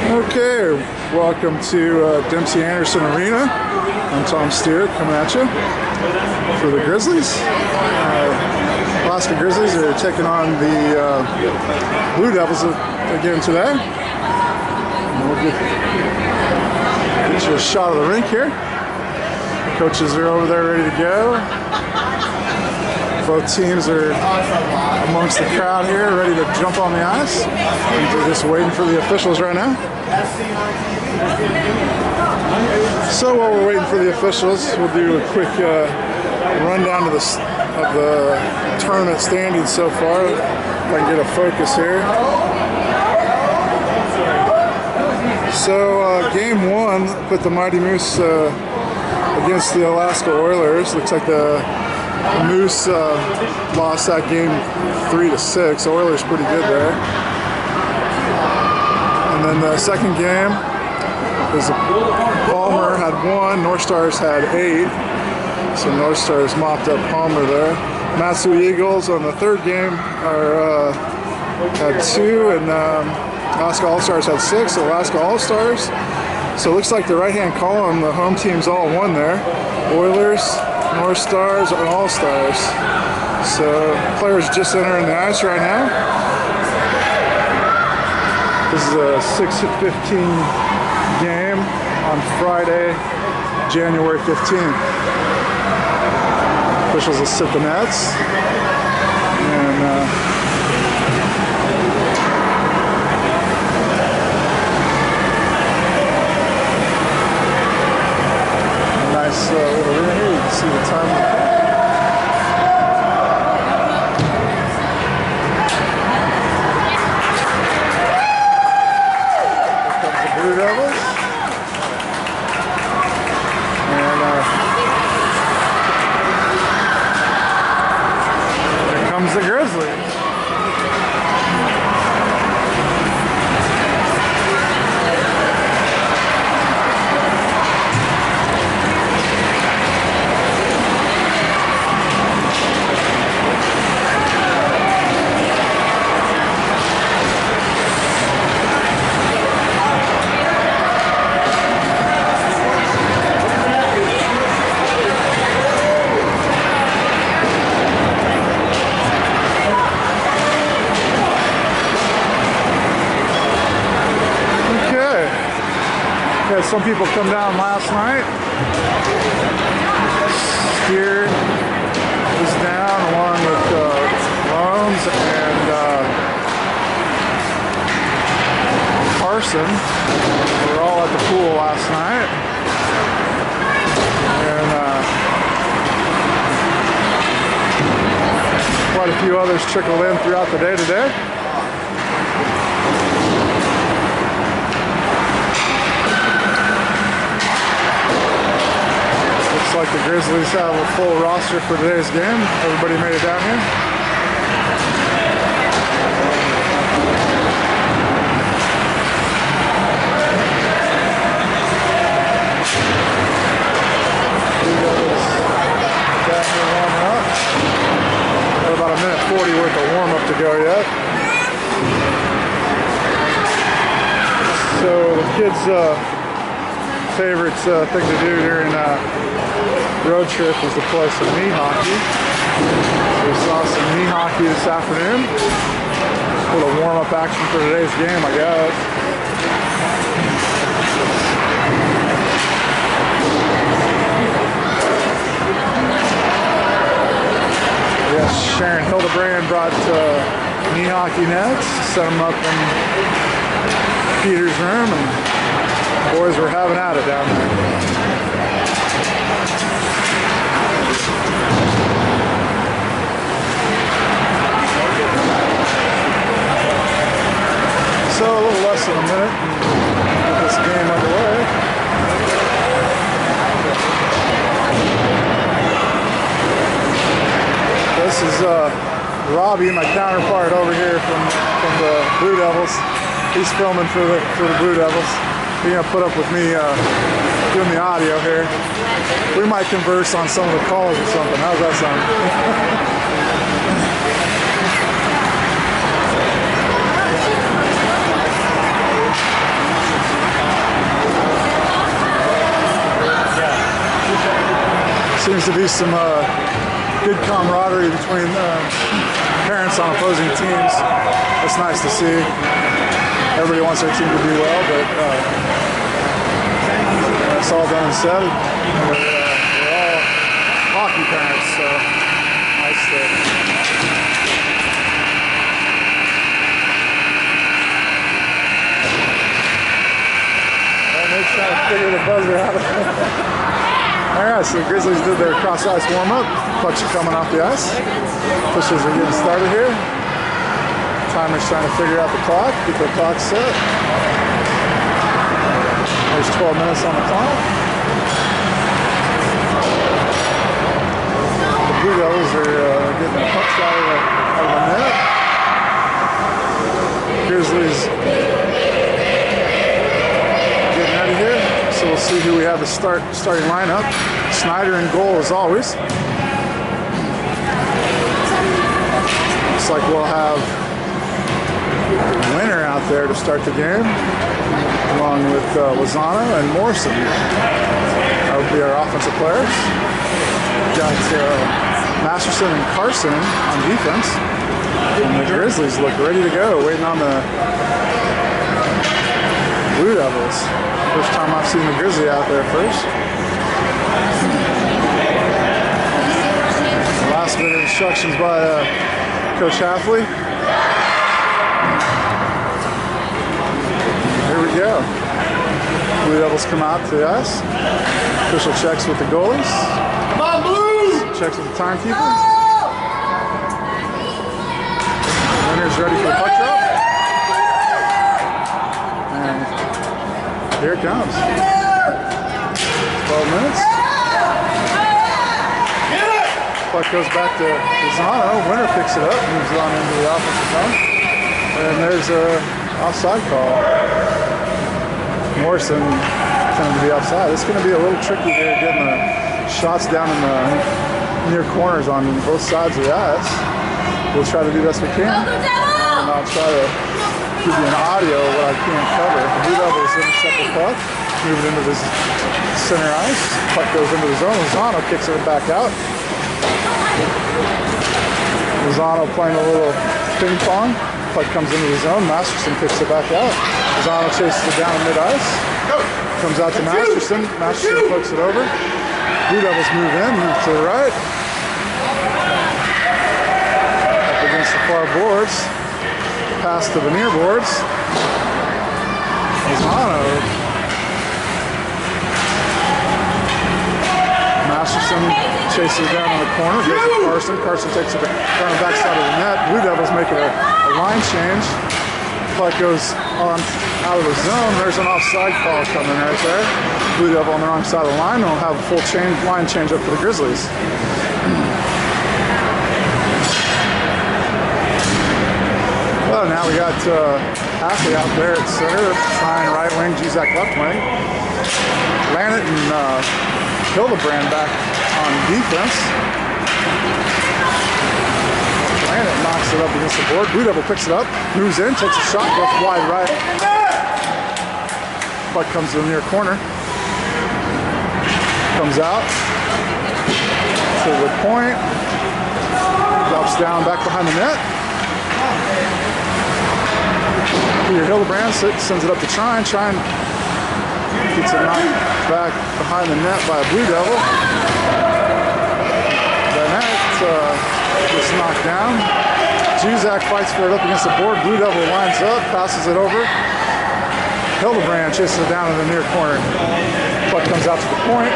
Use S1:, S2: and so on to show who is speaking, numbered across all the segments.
S1: Okay, welcome to Dempsey Anderson Arena. I'm Tom Steer coming at you for the Grizzlies. Alaska Grizzlies are taking on the Blue Devils again today. And we'll get you a shot of the rink here. Coaches are over there ready to go. Both teams are amongst the crowd here, ready to jump on the ice. They're just waiting for the officials right now. So while we're waiting for the officials, we'll do a quick rundown of the tournament standings so far. If I can get a focus here. So game one put the Mighty Moose against the Alaska Oilers. Looks like the Moose lost that game 3-6. The Oilers pretty good there. And then the second game is Palmer had 1, North Stars had 8. So North Stars mopped up Palmer there. Matsu Eagles on the third game had 2, and Alaska All-Stars had 6. So Alaska All-Stars. So it looks like the right-hand column, the home teams all won there. Oilers, North Stars, and All-Stars. So players just entering the ice right now. This is a 6:15 game on Friday, January 15th. Officials will sit the nets. And nice little arena here. You can see the time of the game. Blue Devils, and here comes the Grizzlies. Had some people come down last night. Steer was down along with Loans and Carson. We were all at the pool last night. And quite a few others trickled in throughout the day today. Looks like the Grizzlies have a full roster for today's game. Everybody made it down here. Down here warming up. Got about a minute 40 worth of warm-up to go yet. So the kids' favorite thing to do during road trip is to play some knee hockey. So we saw some knee hockey this afternoon. A little warm-up action for today's game, I guess. Yes, Sharon Hildebrand brought knee hockey nets, set them up in Peter's room, and boys were having at it down there. So a little less than a minute and get this game underway. This is Robbie, my counterpart over here from the Blue Devils. He's filming for the Blue Devils. He's gonna put up with me doing the audio here. We might converse on some of the calls or something. How's that sound? Seems to be some good camaraderie between parents on opposing teams. It's nice to see. Everybody wants their team to do well, but when it's all done and said, we're all hockey parents, so nice to. They're trying to figure the buzzer out. Alright, so the Grizzlies did their cross-ice warm-up. Pucks are coming off the ice. Officials are getting started here. Timer's trying to figure out the clock, get the clock set. There's 12 minutes on the clock. The Blue Devils are getting the pucks out of the net. Grizzlies getting ready here. So we'll see who we have the starting lineup. Snyder in goal as always. Looks like we'll have Winner out there to start the game, along with Lozano and Morrison. That would be our offensive players. Got Masterson and Carson on defense. And the Grizzlies look ready to go, waiting on the Blue Devils. First time I've seen the Grizzly out there first. Last bit of instructions by Coach Halfley. Here we go. Blue Devils come out to the ice. Official checks with the goalies. Come on, Blues! Checks with the timekeeper. Winner's ready for the puck drop. And here it comes. 12 minutes. Puck goes back to Lozano. Winner picks it up, moves on into the offensive zone. And there's a offside call. Morrison trying to be offside. It's going to be a little tricky there getting the shots down in the near corners on both sides of the ice. We'll try to do the best we can. And I'll try to give you an audio of what I can't cover. The Blue Devils intercept the puck, move it into the center ice. Puck goes into the zone. Lozano kicks it back out. Lozano playing a little ping pong. Puck comes into the zone. Masterson kicks it back out. Lozano chases it down mid-ice. Comes out to Masterson. Masterson flips it over. Blue Devils move in, move to the right. Up against the far boards. Past the veneer boards. Lozano. Masterson chases it down in the corner. Goes to Carson. Carson takes it down the backside of the net. Blue Devils make it a line change. Puck goes on out of the zone. There's an offside call coming right there. Blue Devil on the wrong side of the line. We'll have a full line change up for the Grizzlies. Well, now we got Halfley out there at center, trying right wing, Juzak left wing. Lanet and Hildebrand back on defense. Lanet knocks it up against the board. Blue Devil picks it up, moves in, takes a shot, goes wide right. Puck comes to the near corner. Comes out to the point. Drops down back behind the net. Peter Hildebrand sends it up to Trine. Trine gets it knocked back behind the net by a Blue Devil. The net gets knocked down. Juzak fights for it up against the board. Blue Devil lines up, passes it over. Hildebrand chases it down in the near corner. Puck comes out to the point.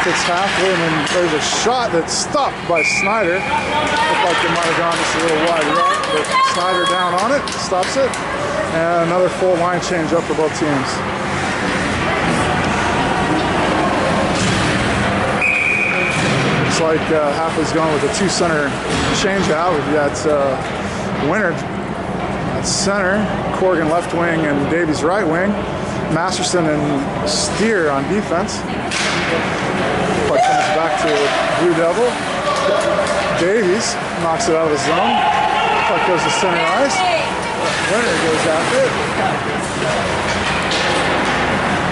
S1: It's Halfley, and then there's a shot that's stopped by Snyder. Looked like it might have gone just a little wide right, but Snyder down on it, stops it. And another full line change up for both teams. Looks like Halfley's going with a two-center change out. We've got Winner at center, Corrigan left wing, and Davies right wing. Masterson and Steer on defense. Puck comes back to Blue Devil. Davies knocks it out of the zone. Puck goes to center ice. Winner goes after it.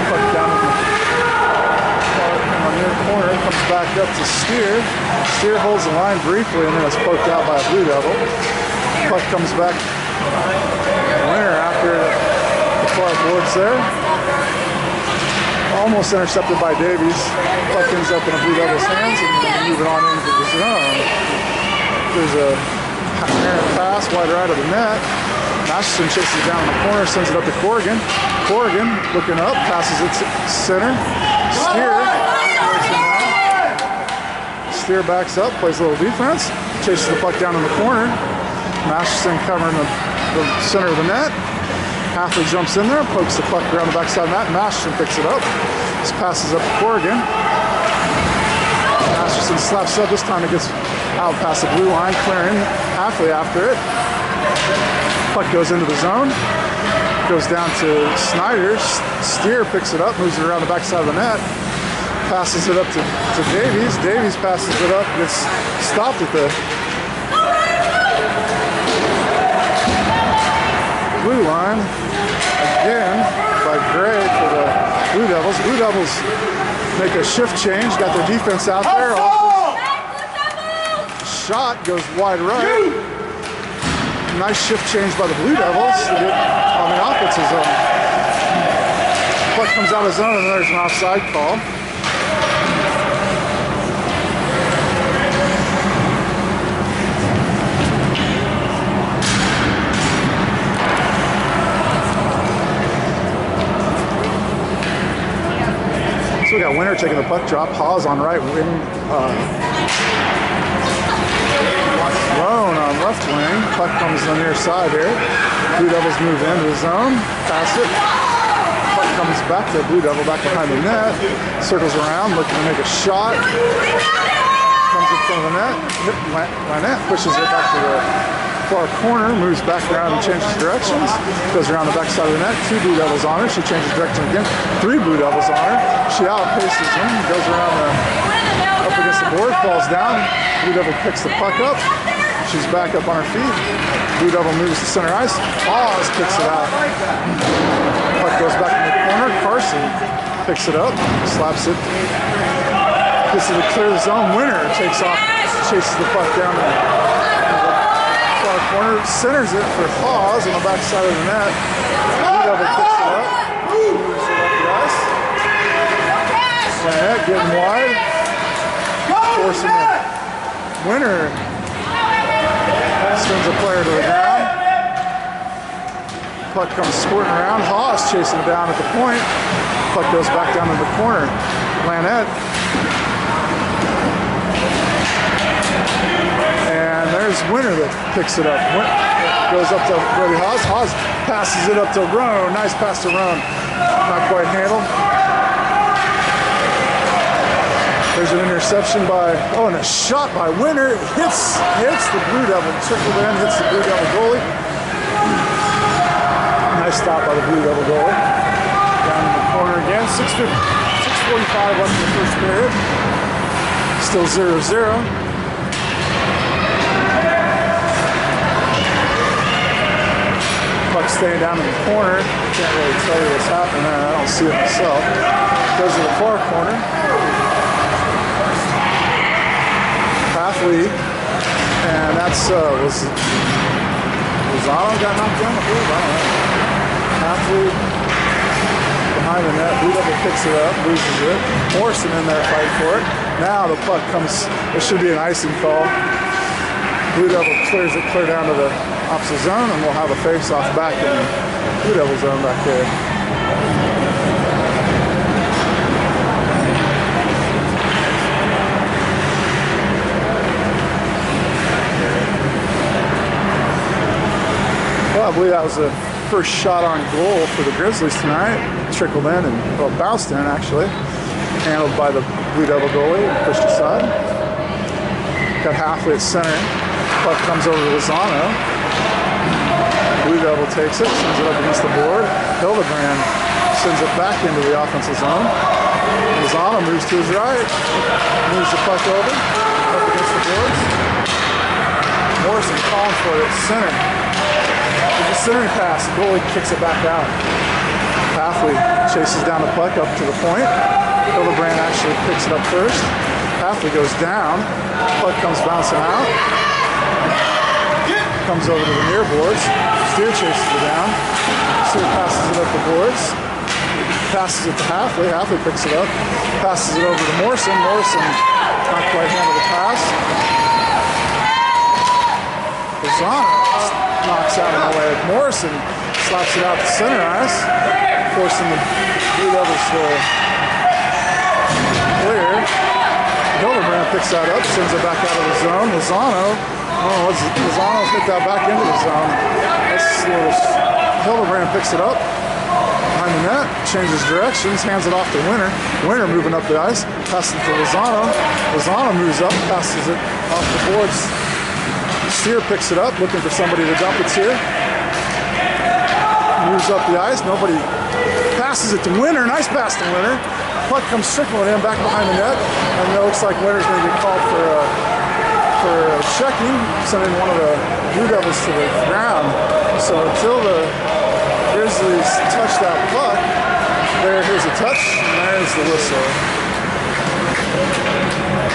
S1: Puck down with the corner, comes back up to Steer. Steer holds the line briefly and then is poked out by a Blue Devil. Puck comes back. Winner after the far boards there. Almost intercepted by Davies. Puck ends up in a Blue Devil's hands and moving on into the zone. There's a pass wide right of the net. Masterson chases it down in the corner, sends it up to Corrigan. Corrigan looking up, passes it to center. Steer backs up, plays a little defense, chases the puck down in the corner. Masterson covering the center of the net. Halfley jumps in there, pokes the puck around the backside of the net. Masterson picks it up. This passes up to Corrigan. Masterson slaps up. This time it gets out past the blue line, clearing Halfley after it. Puck goes into the zone. Goes down to Snyder. Steer picks it up, moves it around the backside of the net. Passes it up to Davies. Davies passes it up, gets stopped at the blue line. Again by Gray for the Blue Devils. Blue Devils make a shift change, got their defense out there. Shot goes wide right. Nice shift change by the Blue Devils to get on the offensive zone. Puck comes out of zone and there's an offside call. So we got Winter taking the puck drop. Hawes on right wing. Lone on left wing. Puck comes on the near side here. Blue Devils move into the zone. Pass it. Puck comes back to Blue Devil back behind the net. Circles around, looking to make a shot. Comes in front of the net. Lynette pushes it back to the far corner. Moves back around and changes directions. Goes around the back side of the net. 2 Blue Devils on her. She changes direction again. 3 Blue Devils on her. She outpaces them. Goes around up against the board. Falls down. Blue Devil picks the puck up. She's back up on her feet. Blue Devil moves to center ice. Hawes picks it out. Puck goes back in the corner. Carson picks it up, slaps it. Gets it to clear the zone. Winner takes off, chases the puck down to the far corner, centers it for Hawes on the back side of the net. Blue Devil picks it up, moves it up the ice. Lynette getting wide, forcing the Winner. Sends a player to the ground. Puck comes squirting around. Hawes chasing it down at the point. Puck goes back down to the corner. Lynette. And there's Winner that picks it up. Goes up to Brody Hawes. Hawes passes it up to Roan. Nice pass to Roan. Not quite handled. There's an interception by, and a shot by Winner. Hits the Blue Devil, trickled in, hits the Blue Devil goalie. Nice stop by the Blue Devil goalie. Down in the corner again, 6:45 left in the first period. Still 0-0. Puck staying down in the corner. Can't really tell you what's happening there. I don't see it myself. Goes to the far corner. Halfley, and that's was Lozano got knocked down, I believe. I don't know. Halfley behind the net. Blue Devil picks it up, loses it. Morrison in there fighting for it. Now the puck comes. There should be an icing call. Blue Devil clears it clear down to the opposite zone, and we'll have a face-off back in the Blue Devil zone back there. Well, I believe that was the first shot on goal for the Grizzlies tonight. Trickled in and, bounced in actually. Handled by the Blue Devil goalie and pushed aside. Got Halfley at center. Puck comes over to Lozano. Blue Devil takes it, sends it up against the board. Hildebrand sends it back into the offensive zone. Lozano moves to his right. Moves the puck over. Up against the boards. Morrison calling for it at center. With the centering pass, the goalie kicks it back out. Halfley chases down the puck up to the point. Hildebrand actually picks it up first. Halfley goes down. Puck comes bouncing out. Comes over to the near boards. Steer chases it down. Steer passes it up the boards. Passes it to Halfley. Halfley picks it up. Passes it over to Morrison. Morrison not quite handle the pass. Lozano knocks out of the way. Morrison slaps it out to center ice, forcing the Blue Devils to clear. Hildebrand picks that up, sends it back out of the zone. Lozano hit that back into the zone. Hildebrand picks it up behind the net, changes directions, hands it off to Winter. Winter moving up the ice, passes it to Lozano. Lozano moves up, passes it off the boards. Steer picks it up, looking for somebody to dump it to. Moves up the ice, nobody passes it to Winter. Nice pass to Winter. Puck comes trickling in back behind the net, and it looks like Winter's going to get called for checking, sending one of the Blue Devils to the ground. So until the Grizzlies touch that puck, here's a touch, and there's the whistle.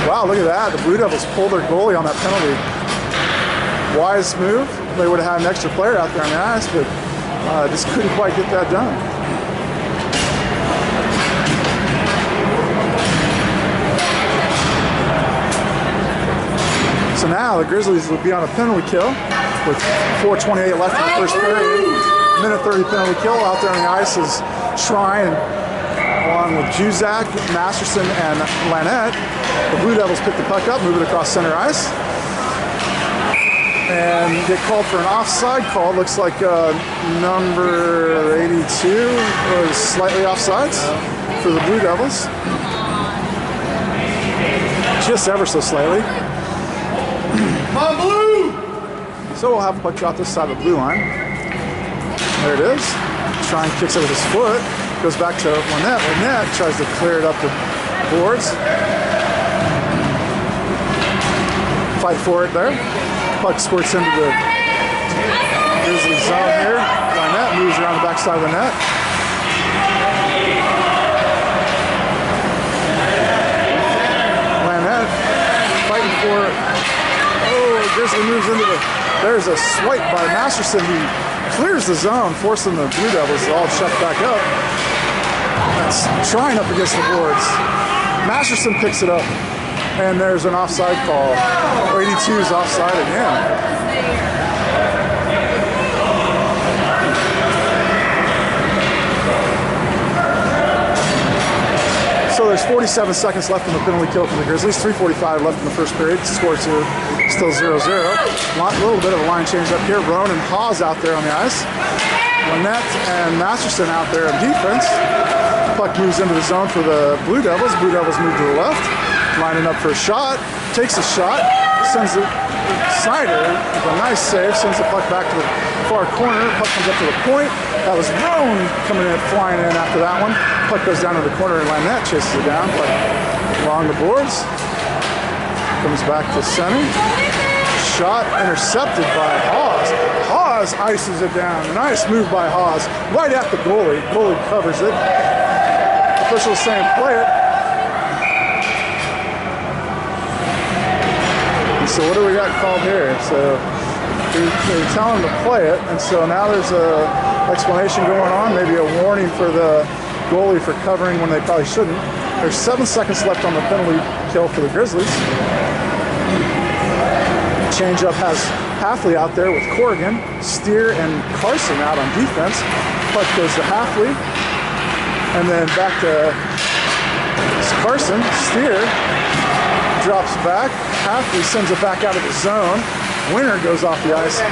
S1: Wow, look at that. The Blue Devils pulled their goalie on that penalty. Wise move. They would have had an extra player out there on the ice, but just couldn't quite get that done. So now the Grizzlies will be on a penalty kill with 4:28 left in the first period. Minute 30 penalty kill. Out there on the ice is Shrine along with Juzak, Masterson, and Lannett. The Blue Devils pick the puck up, move it across center ice, and get called for an offside call. Looks like number 82 was slightly offsides for the Blue Devils. Just ever so slightly. Come on, Blue! So we'll have a puck drop this side of the blue line. There it is. Shrine kicks it with his foot. Goes back to Lannett. Lannett tries to clear it up the boards. Fight for it there. Puck squirts into the Grizzlies zone here. Lannett moves around the backside of the net. Lannett fighting for it. Grizzly moves into the, there's a swipe by Masterson who clears the zone, forcing the Blue Devils to all check back up. That's Shrine up against the boards. Masterson picks it up, and there's an offside call. 82 is offside again. So there's 47 seconds left in the penalty kill for the Grizzlies. 3:45 left in the first period. Scores are still 0-0. A little bit of a line change up here. Roan and Hawes out there on the ice. Lannett and Masterson out there on defense. Puck moves into the zone for the Blue Devils. Blue Devils move to the left. Lining up for a shot. Takes a shot. Sends it. Snyder with a nice save. Sends the puck back to the far corner. Puck comes up to the point. That was Roan coming in, flying in after that one. Puck goes down to the corner and Lannett chases it down. Puck along the boards. Comes back to center. Shot intercepted by Hawes. Hawes ices it down. Nice move by Hawes. Right at the goalie. Goalie covers it. Officials saying play it. And so what do we got called here? So they're telling him to play it. And so now there's a explanation going on. Maybe a warning for the goalie for covering when they probably shouldn't. There's 7 seconds left on the penalty kill for the Grizzlies. Changeup has Halfley out there with Corrigan, Steer, and Carson out on defense. Puck goes to Halfley, and then back to Carson. Steer drops back. Halfley sends it back out of the zone. Winter goes off the ice.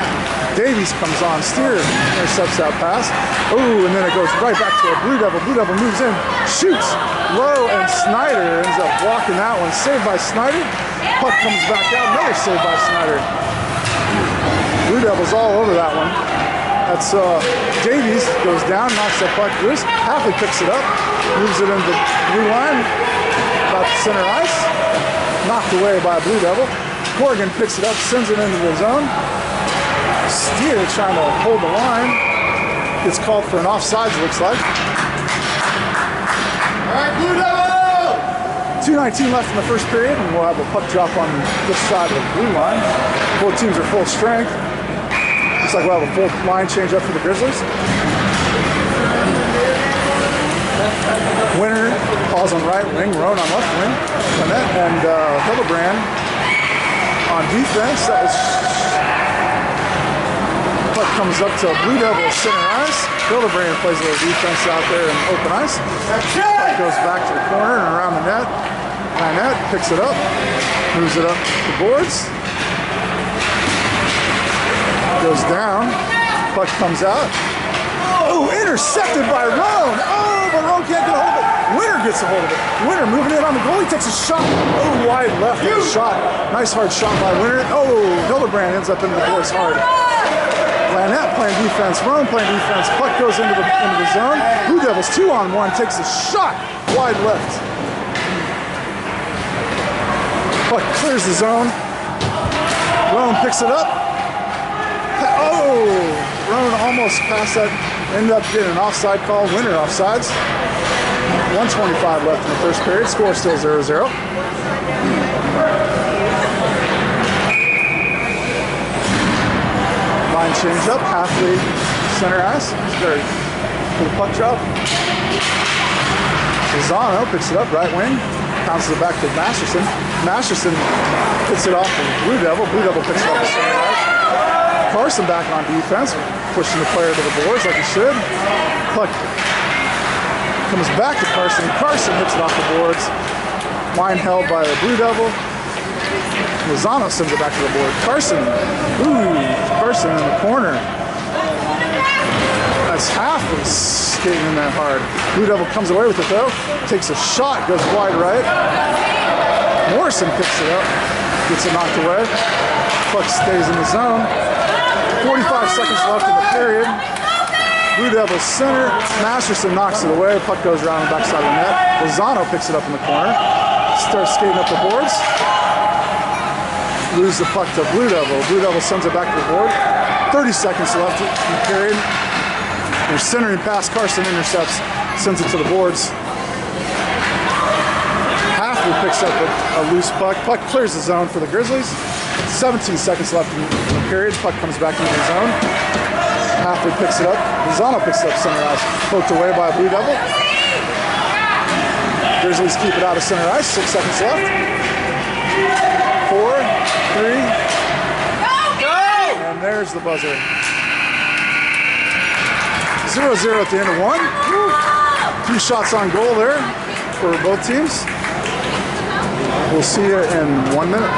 S1: Davies comes on. Steer intercepts that pass. Ooh, and then it goes right back to a Blue Devil. Blue Devil moves in, shoots low, and Snyder ends up blocking that one. Saved by Snyder. Puck comes back out. Another save by Snyder. Blue Devils all over that one. That's Davies goes down, knocks that puck loose. Halfley picks it up, moves it into the blue line, about the center ice. Knocked away by a Blue Devil. Corrigan picks it up, sends it into the zone. Steer trying to hold the line. Gets called for an offsides, looks like. All right, Blue Devils! 2:19 left in the first period, and we'll have a puck drop on this side of the blue line. Both teams are full strength. Looks like we'll have a full line change up for the Grizzlies. Winner, Paul's on right wing, Roan on left wing, and Hildebrand on defense. That was puck comes up to Blue Devil center ice. Hildebrand plays a little defense out there in open ice. Puck goes back to the corner and around the net. Lynette picks it up, moves it up the boards. Goes down. Puck comes out. Oh, intercepted by Roan. Oh, but Roan can't get a hold of it. Winner gets a hold of it. Winner moving in on the goalie, takes a shot. Oh, wide left with a shot. Nice hard shot by Winner. Oh, Hildebrand ends up into the boards hard. Lynette playing defense. Roan playing defense. Puck goes into the zone. Blue Devils 2-on-1. Takes a shot. Wide left. Puck clears the zone. Roan picks it up. Oh, Roan almost passed that. Ended up getting an offside call. Winner offsides. 1:25 left in the first period. Score still 0-0. Line change up. Halfway center ice. For the puck drop. Lozano picks it up. Right wing. Bounces it back to Masterson. Masterson hits it off to Blue Devil. Blue Devil picks it up to center ice. Carson back on defense, pushing the player to the boards like he should. Puck comes back to Carson. Carson hits it off the boards. Line held by the Blue Devil. Lozano sends it back to the board. Carson, Carson in the corner. That's half of skating in that hard. Blue Devil comes away with it though. Takes a shot, goes wide right. Morrison picks it up, gets it knocked away. Puck stays in the zone. 45 seconds left in the period. Blue Devils center. Masterson knocks it away. Puck goes around the backside of the net. Lozano picks it up in the corner. Starts skating up the boards. Loses the puck to Blue Devil. Blue Devil sends it back to the board. 30 seconds left in the period. They're centering pass. Carson intercepts. Sends it to the boards. Halfley picks up a loose puck. Puck clears the zone for the Grizzlies. 17 seconds left in the period. Puck comes back into the zone. Halfley picks it up. Lozano picks it up center ice. Poked away by Blue Devil. Grizzlies keep it out of center ice. 6 seconds left. 4, 3. Go! And there's the buzzer. 0-0 at the end of one. 2 shots on goal there for both teams. We'll see you in 1 minute.